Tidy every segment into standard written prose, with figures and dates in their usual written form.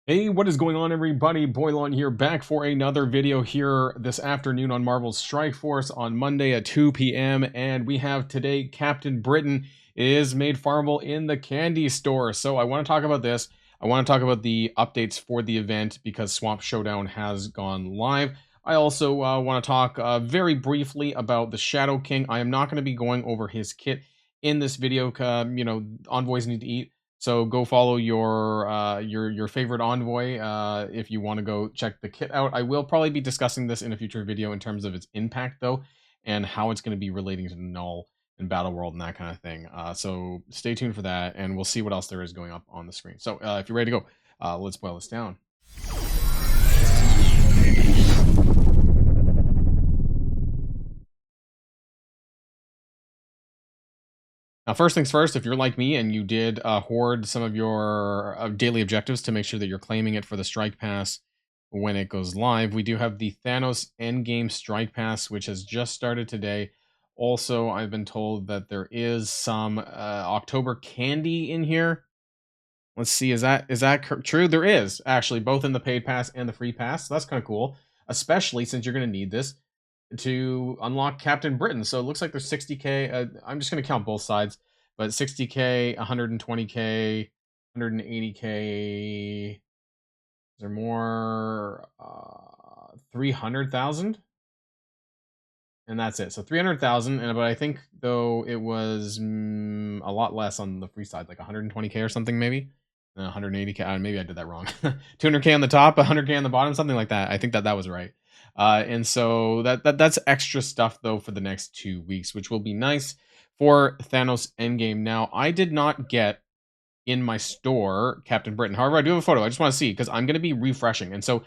Hey, what is going on, everybody? Boilon here, back for another video here this afternoon on Marvel's Strike Force on Monday at 2 p.m. And we have today Captain Britain is made farmable in the candy store. So I want to talk about this. I want to talk about the updates for the event because Swamp Showdown has gone live. I also want to talk very briefly about the Shadow King. I am not going to be going over his kit in this video. Envoys need to eat. So go follow your favorite envoy if you want to go check the kit out. I will probably be discussing this in a future video in terms of its impact though, and how it's going to be relating to Null and Battle World and that kind of thing. So stay tuned for that, and we'll see what else there is going up on the screen. So if you're ready to go, let's boil this down. Now, first things first, if you're like me and you did hoard some of your daily objectives to make sure that you're claiming it for the Strike Pass when it goes live, we do have the Thanos Endgame Strike Pass, which has just started today. Also, I've been told that there is some October candy in here. Let's see, is that true? There is, actually, both in the paid pass and the free pass. So that's kind of cool, especially since you're going to need this to unlock Captain Britain. So it looks like there's 60k. I'm just going to count both sides, but 60k, 120k, 180k. Is there more? 300,000, and that's it. So 300,000, but I think though it was a lot less on the free side, like 120k or something, maybe 180k. Maybe I did that wrong. 200k on the top, 100k on the bottom, something like that. I think that was right. And so that's extra stuff though for the next 2 weeks, which will be nice for Thanos Endgame. Now, I did not get in my store Captain Britain. However, I do have a photo. I just want to see because I'm going to be refreshing, and so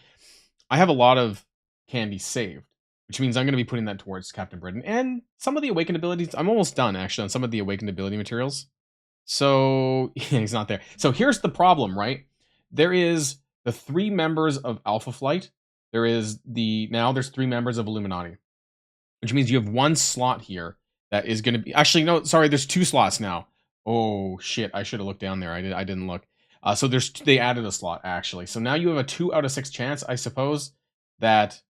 I have a lot of candy saved, which means I'm going to be putting that towards Captain Britain and some of the awakened abilities. I'm almost done actually on some of the awakened ability materials. So he's not there. So here's the problem, right? There is the 3 members of Alpha Flight. There's 3 members of Illuminati, which means you have 1 slot here that is going to be, actually, no, sorry, there's 2 slots now. Oh shit, I should have looked down there. I didn't look. So they added a slot actually. So now you have a 2 out of 6 chance, I suppose, that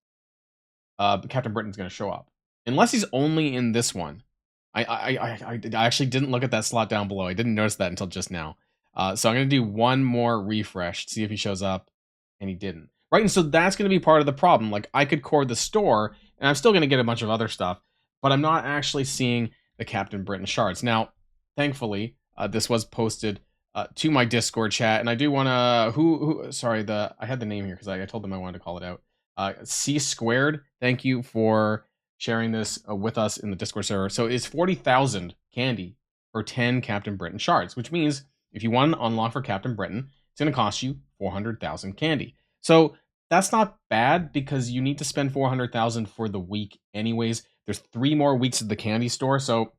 Captain Britain's going to show up, unless he's only in this one. I actually didn't look at that slot down below. I didn't notice that until just now. So I'm going to do 1 more refresh to see if he shows up, and he didn't. Right, and so that's going to be part of the problem. Like, I could core the store, and I'm still going to get a bunch of other stuff, but I'm not actually seeing the Captain Britain shards. Now, thankfully, this was posted to my Discord chat, and I do want to, I had the name here because I told them I wanted to call it out. C Squared, thank you for sharing this with us in the Discord server. So it's 40,000 candy for 10 Captain Britain shards, which means if you want to unlock for Captain Britain, it's going to cost you 400,000 candy. So that's not bad because you need to spend 400,000 for the week anyways. There's 3 more weeks of the candy store, so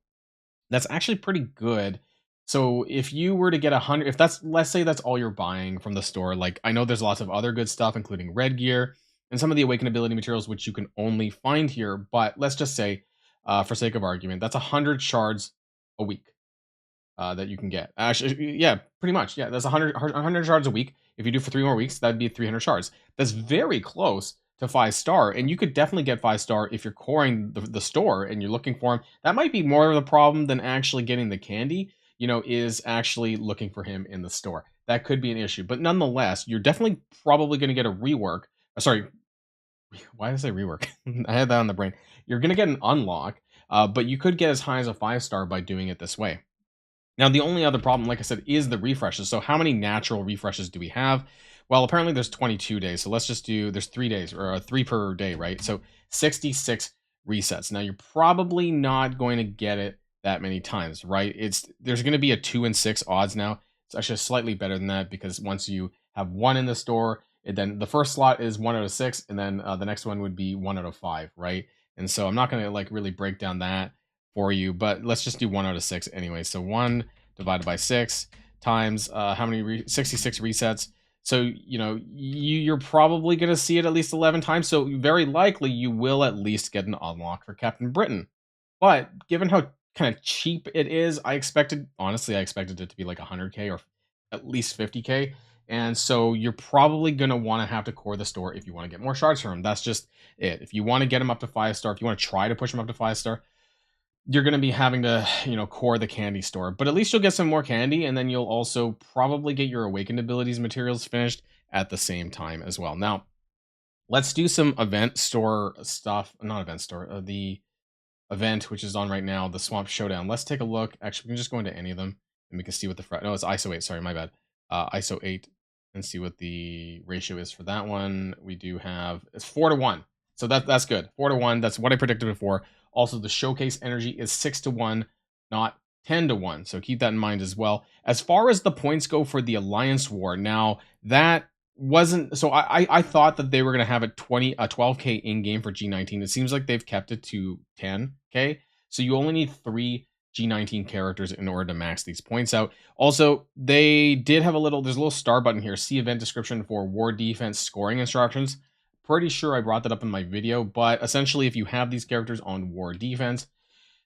that's actually pretty good. So if you were to get 100, if that's, let's say that's all you're buying from the store, like I know there's lots of other good stuff, including red gear and some of the awakened ability materials, which you can only find here. But let's just say, for sake of argument, that's 100 shards a week that you can get. Actually, yeah, pretty much. Yeah, that's 100 shards a week. If you do for 3 more weeks, that'd be 300 shards. That's very close to 5-star, and you could definitely get 5-star if you're coring the store and you're looking for him. That might be more of the problem than actually getting the candy, is actually looking for him in the store. That could be an issue, but nonetheless, you're definitely probably going to get a rework. Sorry, why did I say rework? I had that on the brain. You're going to get an unlock, but you could get as high as a 5-star by doing it this way. Now, the only other problem, like I said, is the refreshes. So how many natural refreshes do we have? Well, apparently there's 22 days. So let's just do, there's 3 days, or 3 per day, right? So 66 resets. Now, you're probably not going to get it that many times, right? There's going to be a 2 in 6 odds now. It's actually slightly better than that because once you have 1 in the store, then the first slot is 1 out of 6, and then the next one would be 1 out of 5, right? And so I'm not going to like really break down that for you, but let's just do 1 out of 6 anyway. So 1 divided by 6 times how many 66 resets. So you're probably going to see it at least 11 times. So very likely you will at least get an unlock for Captain Britain. But given how kind of cheap it is, honestly I expected it to be like 100k or at least 50k. And so you're probably going to want to have to core the store if you want to get more shards from him. That's just it. If you want to get him up to 5-star, if you want to try to push him up to 5-star, you're going to be having to, core the candy store. But at least you'll get some more candy, and then you'll also probably get your awakened abilities materials finished at the same time as well. Now, let's do some event store stuff. Not event store, the event which is on right now, the Swamp Showdown. Let's take a look. Actually, we can just go into any of them and we can see what the no, it's ISO 8. Sorry, my bad. ISO 8 and see what the ratio is for that one. We do have it's 4-1, so that's good. 4-1. That's what I predicted before. Also, the showcase energy is 6-1, not 10-1. So keep that in mind as well. As far as the points go for the Alliance War, now that wasn't so I thought that they were going to have a 12k in game for G19. It seems like they've kept it to 10k, so you only need 3 G19 characters in order to max these points out. Also, they did have there's a little star button here, see event description for war defense scoring instructions. Pretty sure I brought that up in my video, but essentially if you have these characters on war defense,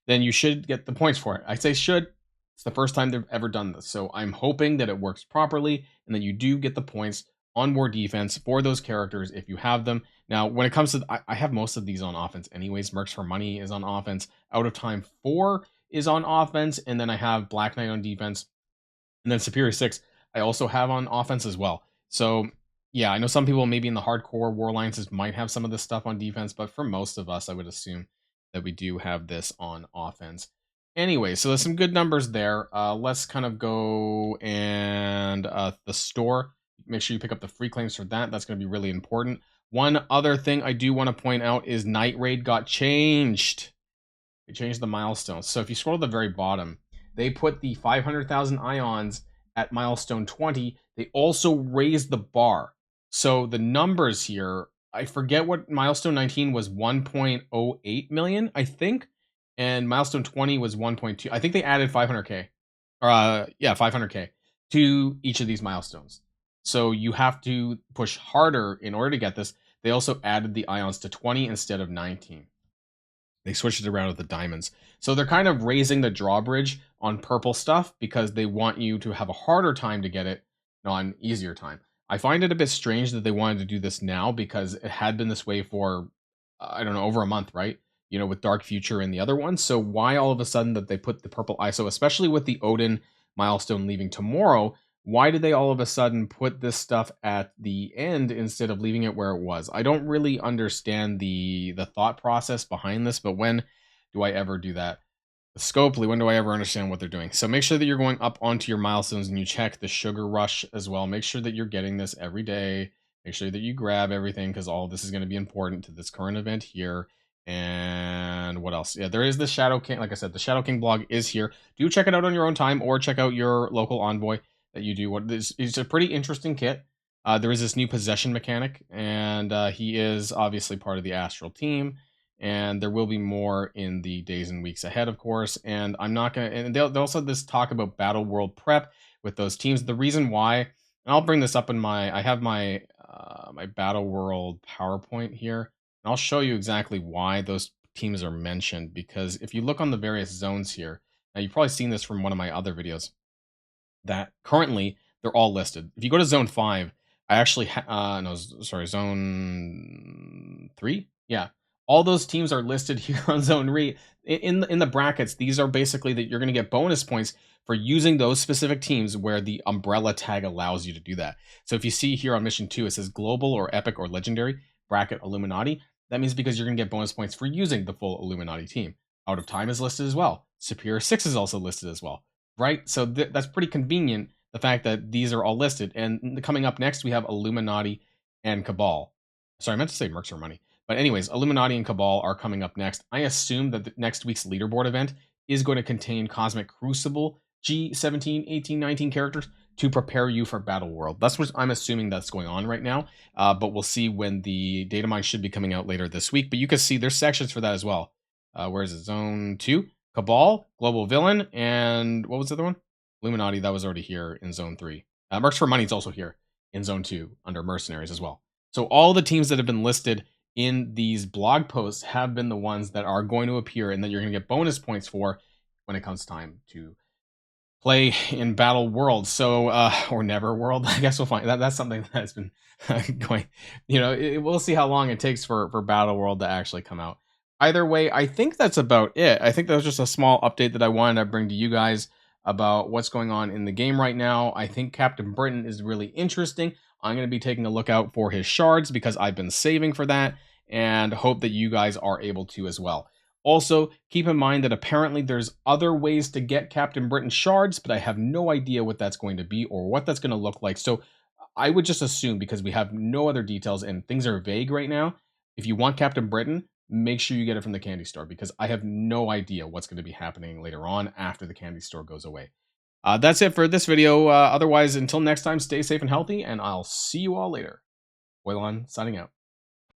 then you should get the points for it. I say should. It's the first time they've ever done this, so I'm hoping that it works properly and that you do get the points on war defense for those characters if you have them. Now, when it comes to, I have most of these on offense anyways. Mercs for Money is on offense. Out of Time 4 is on offense. And then I have Black Knight on defense. And then Superior 6, I also have on offense as well. So, yeah, I know some people maybe in the hardcore war alliances might have some of this stuff on defense. But for most of us, I would assume that we do have this on offense. Anyway, so there's some good numbers there. Let's kind of go and the store. Make sure you pick up the free claims for that. That's going to be really important. One other thing I do want to point out is Night Raid got changed. They changed the milestones. So if you scroll to the very bottom, they put the 500,000 ions at milestone 20. They also raised the bar. So the numbers here, I forget what milestone 19 was, 1.08 million, I think. And milestone 20 was 1.2. I think they added 500k. 500k to each of these milestones. So you have to push harder in order to get this. They also added the ions to 20 instead of 19. They switched it around with the diamonds. So they're kind of raising the drawbridge on purple stuff because they want you to have a harder time to get it, not an easier time. I find it a bit strange that they wanted to do this now because it had been this way for, I don't know, over a month, right? With Dark Future and the other ones. So why all of a sudden that they put the purple ISO, especially with the Odin milestone leaving tomorrow, why did they all of a sudden put this stuff at the end instead of leaving it where it was? I don't really understand the thought process behind this, but when do I ever do that? Scopely, when do I ever understand what they're doing? So make sure that you're going up onto your milestones and you check the sugar rush as well. Make sure that you're getting this every day. Make sure that you grab everything because all of this is going to be important to this current event here. And what else? Yeah, there is the Shadow King. Like I said, the Shadow King blog is here. Do check it out on your own time or check out your local envoy that you do. It's a pretty interesting kit. There is this new possession mechanic, and he is obviously part of the Astral team. And there will be more in the days and weeks ahead, of course. And I'm not gonna. And they'll also this talk about Battle World prep with those teams. The reason why, and I'll bring this up in I have my my Battle World PowerPoint here. And I'll show you exactly why those teams are mentioned. Because if you look on the various zones here, now you've probably seen this from one of my other videos, that currently they're all listed. If you go to zone 5, I actually zone 3. Yeah, all those teams are listed here on zone 3 in the brackets. These are basically that you're going to get bonus points for using those specific teams where the umbrella tag allows you to do that. So if you see here on mission 2, it says global or epic or legendary bracket Illuminati. That means because you're going to get bonus points for using the full Illuminati team. Out of Time is listed as well. Superior 6 is also listed as well. Right? So that's pretty convenient, the fact that these are all listed. And coming up next, we have Illuminati and Cabal. Sorry, I meant to say Mercs for Money. But anyways, Illuminati and Cabal are coming up next. I assume that the next week's leaderboard event is going to contain Cosmic Crucible G17, 18, 19 characters to prepare you for Battle World. That's what I'm assuming that's going on right now. But we'll see when the data mine should be coming out later this week. But you can see there's sections for that as well. Where is it? Zone 2? Cabal, Global Villain, and what was the other one? Illuminati, that was already here in Zone 3. Mercs for Money is also here in Zone 2 under Mercenaries as well. So all the teams that have been listed in these blog posts have been the ones that are going to appear and that you're going to get bonus points for when it comes time to play in Battle World. So, or Never World. I guess we'll find that. That's something that's been going. We'll see how long it takes for Battle World to actually come out. Either way, I think that's about it. I think that was just a small update that I wanted to bring to you guys about what's going on in the game right now. I think Captain Britain is really interesting. I'm going to be taking a look out for his shards because I've been saving for that, and hope that you guys are able to as well. Also, keep in mind that apparently there's other ways to get Captain Britain shards, but I have no idea what that's going to be or what that's going to look like. So I would just assume, because we have no other details and things are vague right now, if you want Captain Britain, make sure you get it from the candy store, because I have no idea what's going to be happening later on after the candy store goes away. That's it for this video. Otherwise, until next time, stay safe and healthy, and I'll see you all later. Boilon signing out.